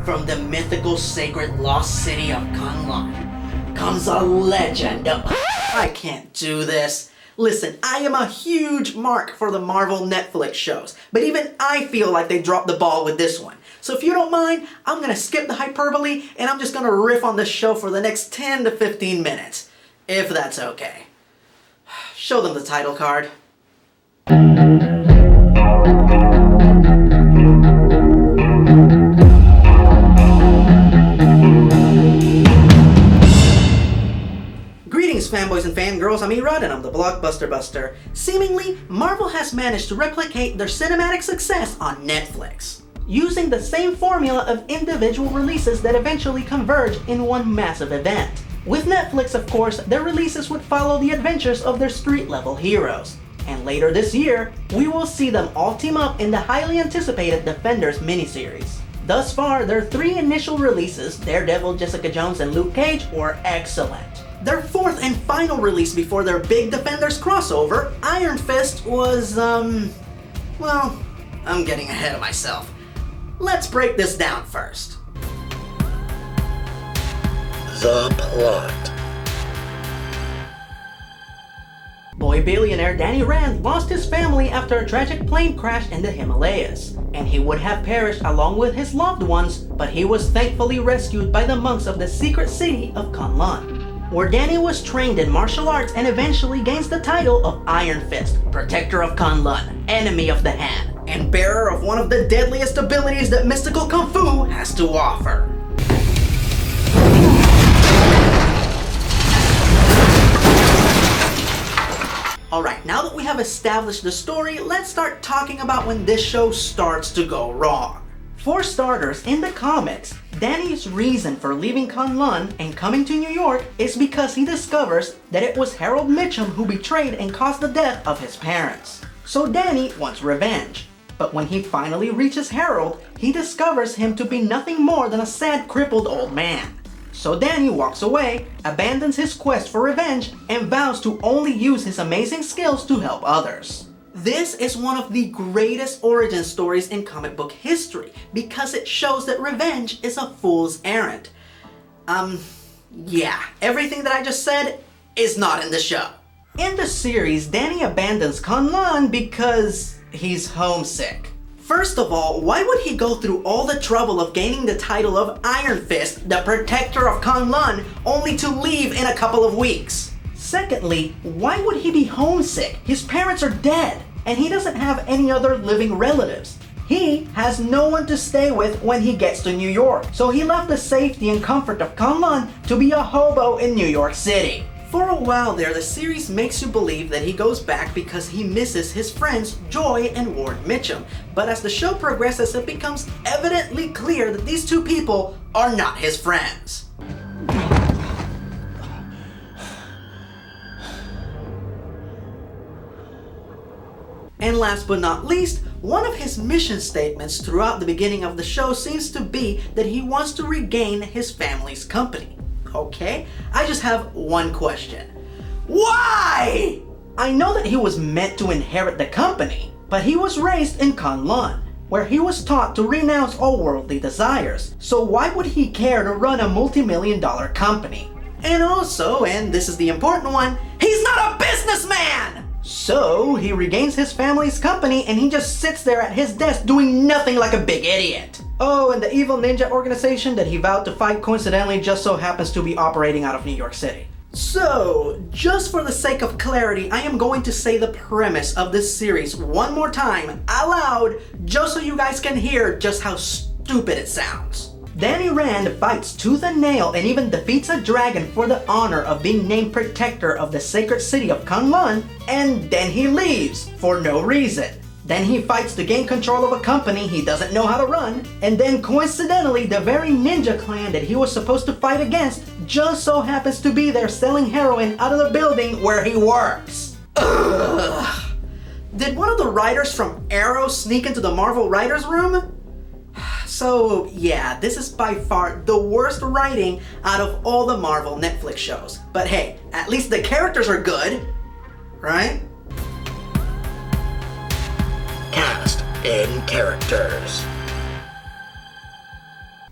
From the mythical sacred lost city of Kunlun comes a legend of... I can't do this. Listen, I am a huge mark for the Marvel Netflix shows, but even I feel like they dropped the ball with this one. So if you don't mind, I'm gonna skip the hyperbole and I'm just gonna riff on this show for the next 10 to 15 minutes. If that's okay. Show them the title card. Greetings fanboys and fangirls, I'm ERod and I'm the Blockbuster Buster. Seemingly, Marvel has managed to replicate their cinematic success on Netflix, using the same formula of individual releases that eventually converge in one massive event. With Netflix, of course, their releases would follow the adventures of their street-level heroes. And later this year, we will see them all team up in the highly anticipated Defenders miniseries. Thus far, their 3 initial releases, Daredevil, Jessica Jones, and Luke Cage, were excellent. Their 4th and final release before their big Defenders crossover, Iron Fist, was, well, I'm getting ahead of myself. Let's break this down first. The plot. Boy billionaire Danny Rand lost his family after a tragic plane crash in the Himalayas, and he would have perished along with his loved ones, but he was thankfully rescued by the monks of the secret city of Kunlun, where Danny was trained in martial arts and eventually gains the title of Iron Fist, Protector of Kunlun, Enemy of the Hand, and bearer of one of the deadliest abilities that mystical Kung Fu has to offer. Alright, now that we have established the story, let's start talking about when this show starts to go wrong. For starters, in the comics, Danny's reason for leaving Kunlun and coming to New York is because he discovers that it was Harold Mitchum who betrayed and caused the death of his parents. So Danny wants revenge. But when he finally reaches Harold, he discovers him to be nothing more than a sad, crippled old man. So Danny walks away, abandons his quest for revenge, and vows to only use his amazing skills to help others. This is one of the greatest origin stories in comic book history because it shows that revenge is a fool's errand. Yeah, everything that I just said is not in the show. In the series, Danny abandons Kunlun because he's homesick. First of all, why would he go through all the trouble of gaining the title of Iron Fist, the Protector of Kunlun, only to leave in a couple of weeks? Secondly, why would he be homesick? His parents are dead, and he doesn't have any other living relatives. He has no one to stay with when he gets to New York, so he left the safety and comfort of Kunlun to be a hobo in New York City. For a while there, the series makes you believe that he goes back because he misses his friends Joy and Ward Mitchum. But as the show progresses, it becomes evidently clear that these two people are not his friends. And last but not least, one of his mission statements throughout the beginning of the show seems to be that he wants to regain his family's company. Okay, I just have one question. Why? I know that he was meant to inherit the company, but he was raised in Kunlun, where he was taught to renounce all worldly desires. So why would he care to run a multi-million-dollar company? And also, and this is the important one, he's not a businessman! So he regains his family's company and he just sits there at his desk doing nothing like a big idiot. Oh, and the evil ninja organization that he vowed to fight coincidentally just so happens to be operating out of New York City. So, just for the sake of clarity, I am going to say the premise of this series one more time, out loud, just so you guys can hear just how stupid it sounds. Danny Rand fights tooth and nail and even defeats a dragon for the honor of being named protector of the sacred city of Kunlun, and then he leaves for no reason. Then he fights to gain control of a company he doesn't know how to run, and then coincidentally the very ninja clan that he was supposed to fight against just so happens to be there selling heroin out of the building where he works. Ugh. Did one of the writers from ERod sneak into the Marvel writers' room? So yeah, this is by far the worst writing out of all the Marvel Netflix shows. But hey, at least the characters are good, right? Cast and characters.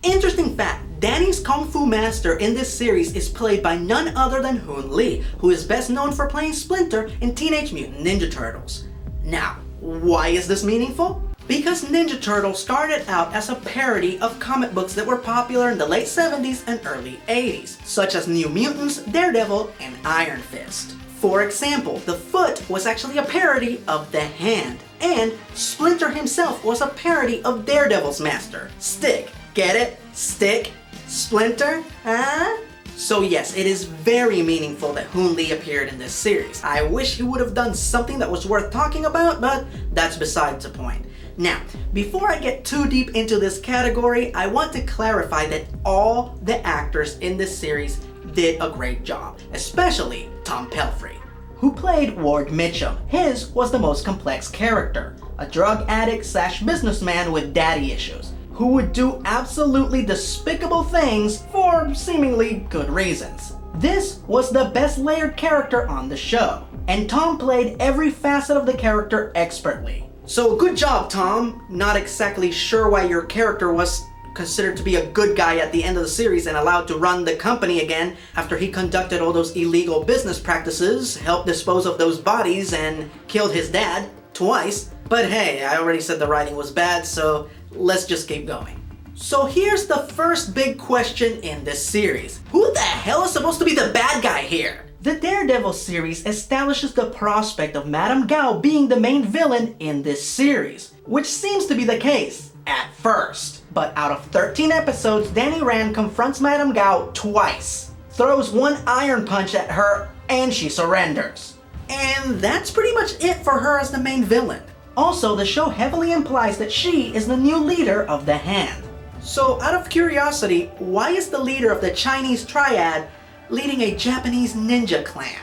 Interesting fact, Danny's Kung Fu master in this series is played by none other than Hoon Lee, who is best known for playing Splinter in Teenage Mutant Ninja Turtles. Now, why is this meaningful? Because Ninja Turtles started out as a parody of comic books that were popular in the late 70s and early 80s, such as New Mutants, Daredevil, and Iron Fist. For example, the foot was actually a parody of the hand, and Splinter himself was a parody of Daredevil's master, Stick. Get it? Stick? Splinter? Huh? So yes, it is very meaningful that Hoon Lee appeared in this series. I wish he would have done something that was worth talking about, but that's besides the point. Now, before I get too deep into this category, I want to clarify that all the actors in this series did a great job, especially Tom Pelphrey, who played Ward Mitchum. His was the most complex character, a drug addict / businessman with daddy issues, who would do absolutely despicable things for seemingly good reasons. This was the best layered character on the show, and Tom played every facet of the character expertly. So good job, Tom. Not exactly sure why your character was considered to be a good guy at the end of the series and allowed to run the company again after he conducted all those illegal business practices, helped dispose of those bodies, and killed his dad twice. But hey, I already said the writing was bad, so let's just keep going. So here's the first big question in this series. Who the hell is supposed to be the bad guy here? The Daredevil series establishes the prospect of Madame Gao being the main villain in this series, which seems to be the case at first. But out of 13 episodes, Danny Rand confronts Madame Gao twice, throws one iron punch at her, and she surrenders. And that's pretty much it for her as the main villain. Also, the show heavily implies that she is the new leader of the Hand. So out of curiosity, why is the leader of the Chinese triad leading a Japanese ninja clan?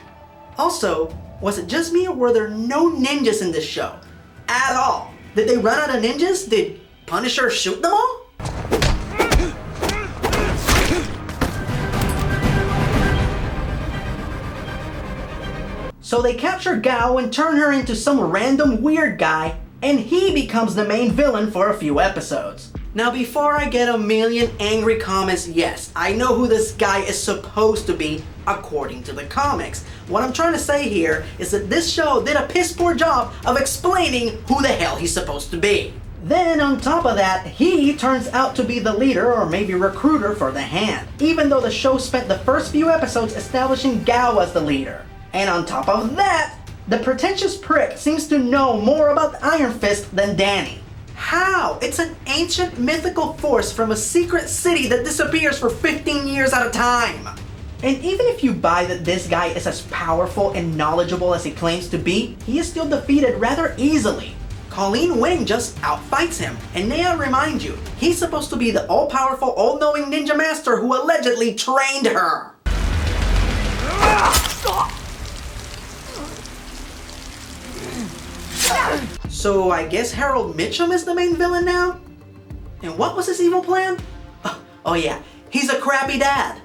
Also, was it just me or were there no ninjas in this show? At all? Did they run out of ninjas? Did Punisher shoot them all? So they capture Gao and turn her into some random weird guy, and he becomes the main villain for a few episodes. Now before I get a million angry comments, yes, I know who this guy is supposed to be according to the comics. What I'm trying to say here is that this show did a piss poor job of explaining who the hell he's supposed to be. Then on top of that, he turns out to be the leader or maybe recruiter for the Hand, even though the show spent the first few episodes establishing Gao as the leader. And on top of that, the pretentious prick seems to know more about Iron Fist than Danny. How? It's an ancient mythical force from a secret city that disappears for 15 years at a time. And even if you buy that this guy is as powerful and knowledgeable as he claims to be, he is still defeated rather easily. Colleen Wing just outfights him, and may I remind you, he's supposed to be the all-powerful, all-knowing ninja master who allegedly trained her. So I guess Harold Mitchum is the main villain now? And what was his evil plan? Oh yeah, he's a crappy dad.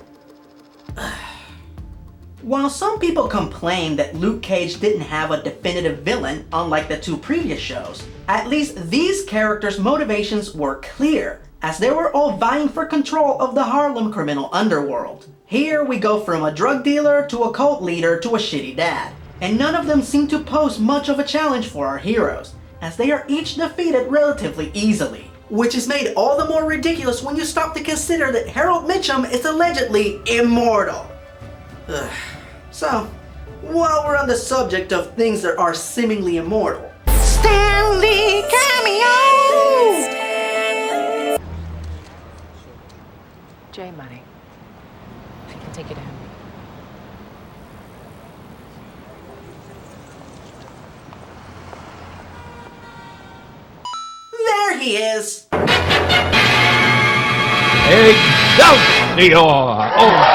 While some people complain that Luke Cage didn't have a definitive villain, unlike the two previous shows, at least these characters' motivations were clear, as they were all vying for control of the Harlem criminal underworld. Here we go from a drug dealer to a cult leader to a shitty dad. And none of them seem to pose much of a challenge for our heroes, as they are each defeated relatively easily. Which is made all the more ridiculous when you stop to consider that Harold Mitchum is allegedly immortal. So, while we're on the subject of things that are seemingly immortal, Stanley cameo! J Money. I can take you to him. There he is! Excelsior! Oh.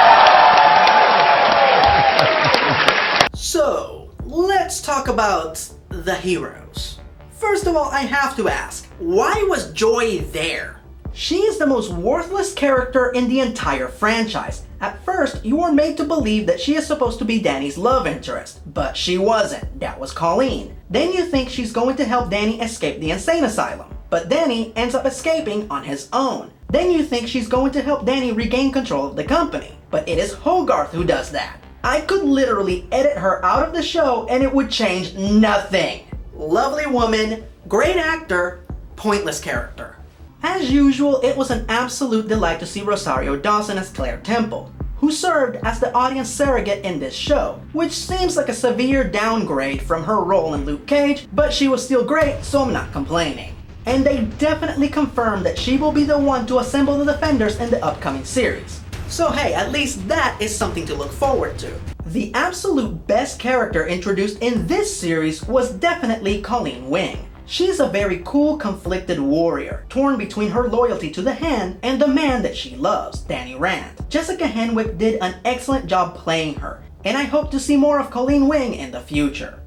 So, let's talk about the heroes. First of all, I have to ask, why was Joy there? She is the most worthless character in the entire franchise. At first, you are made to believe that she is supposed to be Danny's love interest, but she wasn't. That was Colleen. Then you think she's going to help Danny escape the insane asylum, but Danny ends up escaping on his own. then you think she's going to help Danny regain control of the company. But it is Hogarth who does that. I could literally edit her out of the show and it would change nothing. Lovely woman, great actor, pointless character. As usual, it was an absolute delight to see Rosario Dawson as Claire Temple, who served as the audience surrogate in this show, which seems like a severe downgrade from her role in Luke Cage, but she was still great, so I'm not complaining. And they definitely confirmed that she will be the one to assemble the Defenders in the upcoming series. So hey, at least that is something to look forward to. The absolute best character introduced in this series was definitely Colleen Wing. She's a very cool, conflicted warrior, torn between her loyalty to the Hand and the man that she loves, Danny Rand. Jessica Henwick did an excellent job playing her, and I hope to see more of Colleen Wing in the future.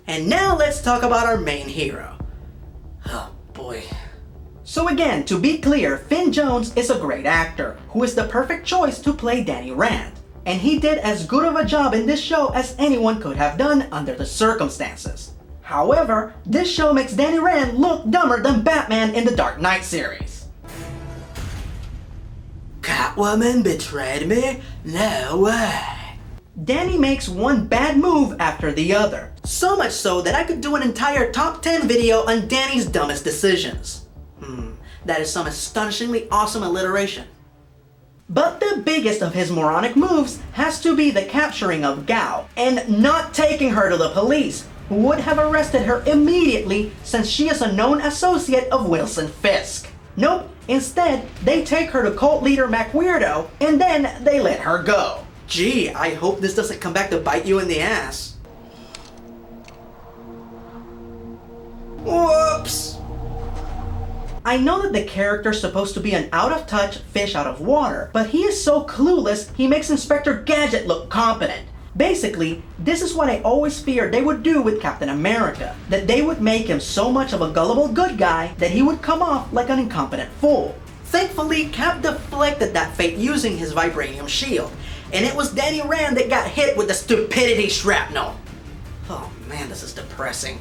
And now let's talk about our main hero. Oh boy. So again, to be clear, Finn Jones is a great actor, who is the perfect choice to play Danny Rand. And he did as good of a job in this show as anyone could have done under the circumstances. However, this show makes Danny Rand look dumber than Batman in the Dark Knight series. Catwoman betrayed me? No way. Danny makes one bad move after the other. So much so that I could do an entire top 10 video on Danny's dumbest decisions. That is some astonishingly awesome alliteration. But the biggest of his moronic moves has to be the capturing of Gao and not taking her to the police, who would have arrested her immediately since she is a known associate of Wilson Fisk. Nope, instead they take her to cult leader McWeirdo and then they let her go. Gee, I hope this doesn't come back to bite you in the ass. Whoops! I know that the character's supposed to be an out-of-touch fish out of water, but he is so clueless he makes Inspector Gadget look competent. Basically, this is what I always feared they would do with Captain America, that they would make him so much of a gullible good guy that he would come off like an incompetent fool. Thankfully, Cap deflected that fate using his vibranium shield, and it was Danny Rand that got hit with the stupidity shrapnel. Oh man, this is depressing.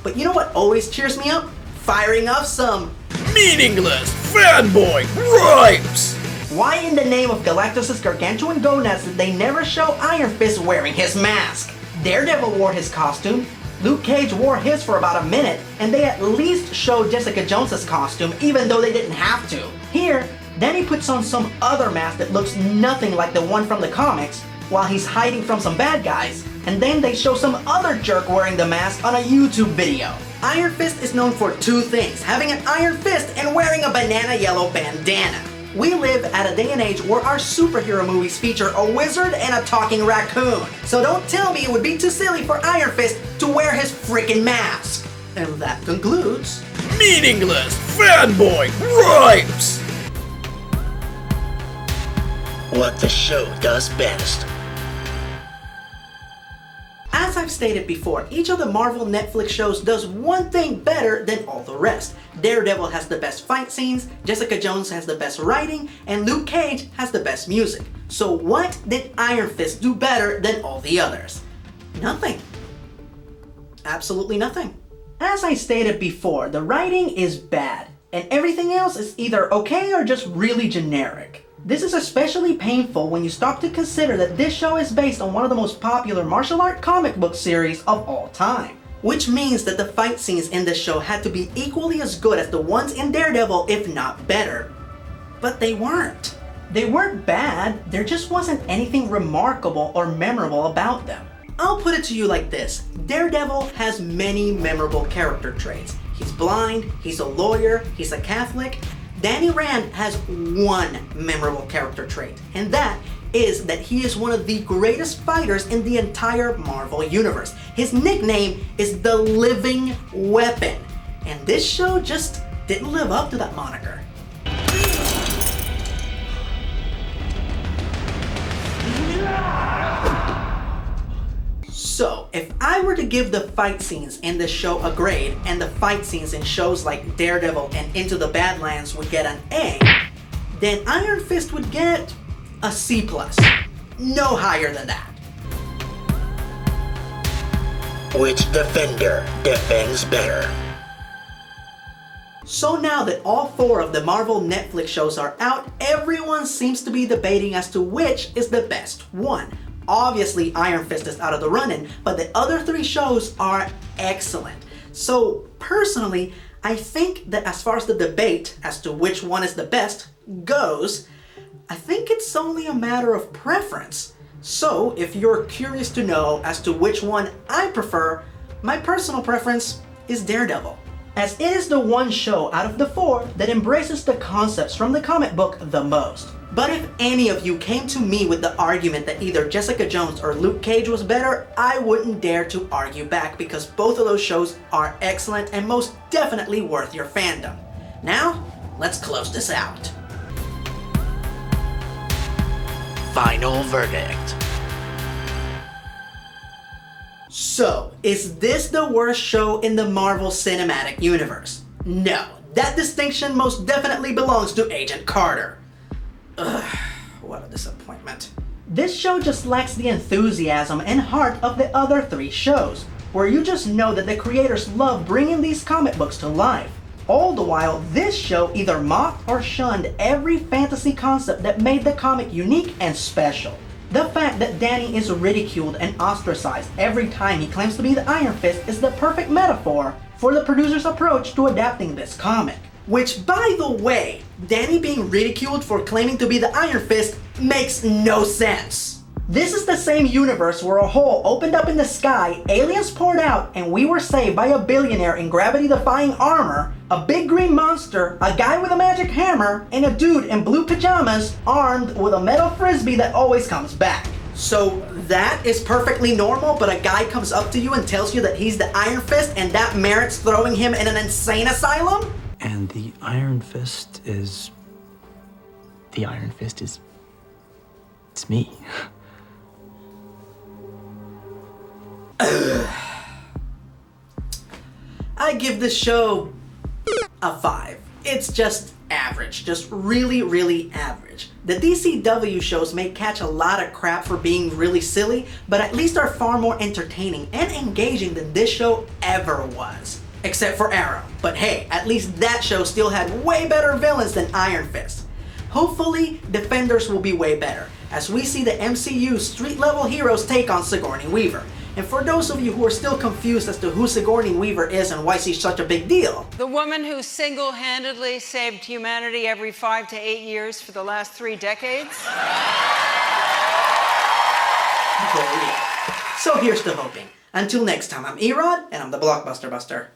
But you know what always cheers me up? Firing off some Meaningless fanboy gripes! Why in the name of Galactus' gargantuan gonads did they never show Iron Fist wearing his mask? Daredevil wore his costume, Luke Cage wore his for about a minute, and they at least showed Jessica Jones' costume even though they didn't have to. Here, Danny puts on some other mask that looks nothing like the one from the comics while he's hiding from some bad guys, and then they show some other jerk wearing the mask on a YouTube video. Iron Fist is known for two things, having an iron fist and wearing a banana yellow bandana. We live at a day and age where our superhero movies feature a wizard and a talking raccoon. So don't tell me it would be too silly for Iron Fist to wear his freaking mask. And that concludes Meaningless fanboy gripes! What the show does best. As I've stated before, each of the Marvel Netflix shows does one thing better than all the rest. Daredevil has the best fight scenes, Jessica Jones has the best writing, and Luke Cage has the best music. So what did Iron Fist do better than all the others? Nothing. Absolutely nothing. As I stated before, the writing is bad, and everything else is either okay or just really generic. This is especially painful when you stop to consider that this show is based on one of the most popular martial art comic book series of all time. Which means that the fight scenes in this show had to be equally as good as the ones in Daredevil, if not better. But they weren't. They weren't bad, there just wasn't anything remarkable or memorable about them. I'll put it to you like this, Daredevil has many memorable character traits. He's blind, he's a lawyer, he's a Catholic. Danny Rand has one memorable character trait, and that is that he is one of the greatest fighters in the entire Marvel Universe. His nickname is the Living Weapon, and this show just didn't live up to that moniker. So, if I were to give the fight scenes in this show a grade, and the fight scenes in shows like Daredevil and Into the Badlands would get an A, then Iron Fist would get a C+. No higher than that. Which defender defends better? So now that all 4 of the Marvel Netflix shows are out, everyone seems to be debating as to which is the best one. Obviously, Iron Fist is out of the running, but the other 3 shows are excellent. So personally, I think that as far as the debate as to which one is the best goes, I think it's only a matter of preference. So if you're curious to know as to which one I prefer, my personal preference is Daredevil, as it is the one show out of the 4 that embraces the concepts from the comic book the most. But if any of you came to me with the argument that either Jessica Jones or Luke Cage was better, I wouldn't dare to argue back, because both of those shows are excellent and most definitely worth your fandom. Now, let's close this out. Final verdict. So, is this the worst show in the Marvel Cinematic Universe? No, that distinction most definitely belongs to Agent Carter. Ugh, what a disappointment. This show just lacks the enthusiasm and heart of the other 3 shows, where you just know that the creators love bringing these comic books to life. All the while, this show either mocked or shunned every fantasy concept that made the comic unique and special. The fact that Danny is ridiculed and ostracized every time he claims to be the Iron Fist is the perfect metaphor for the producer's approach to adapting this comic. Which, by the way, Danny being ridiculed for claiming to be the Iron Fist makes no sense. This is the same universe where a hole opened up in the sky, aliens poured out, and we were saved by a billionaire in gravity-defying armor, a big green monster, a guy with a magic hammer, and a dude in blue pajamas armed with a metal frisbee that always comes back. So that is perfectly normal, but a guy comes up to you and tells you that he's the Iron Fist and that merits throwing him in an insane asylum? And the Iron Fist is... The Iron Fist is... It's me. I give this show a 5. It's just average, just really average. The DCW shows may catch a lot of crap for being really silly, but at least are far more entertaining and engaging than this show ever was. Except for Arrow. But hey, at least that show still had way better villains than Iron Fist. Hopefully, Defenders will be way better, as we see the MCU's street-level heroes take on Sigourney Weaver. And for those of you who are still confused as to who Sigourney Weaver is and why she's such a big deal, the woman who single-handedly saved humanity every 5 to 8 years for the last 3 decades? oh yeah. So here's to hoping. Until next time, I'm ERod, and I'm the Blockbuster Buster.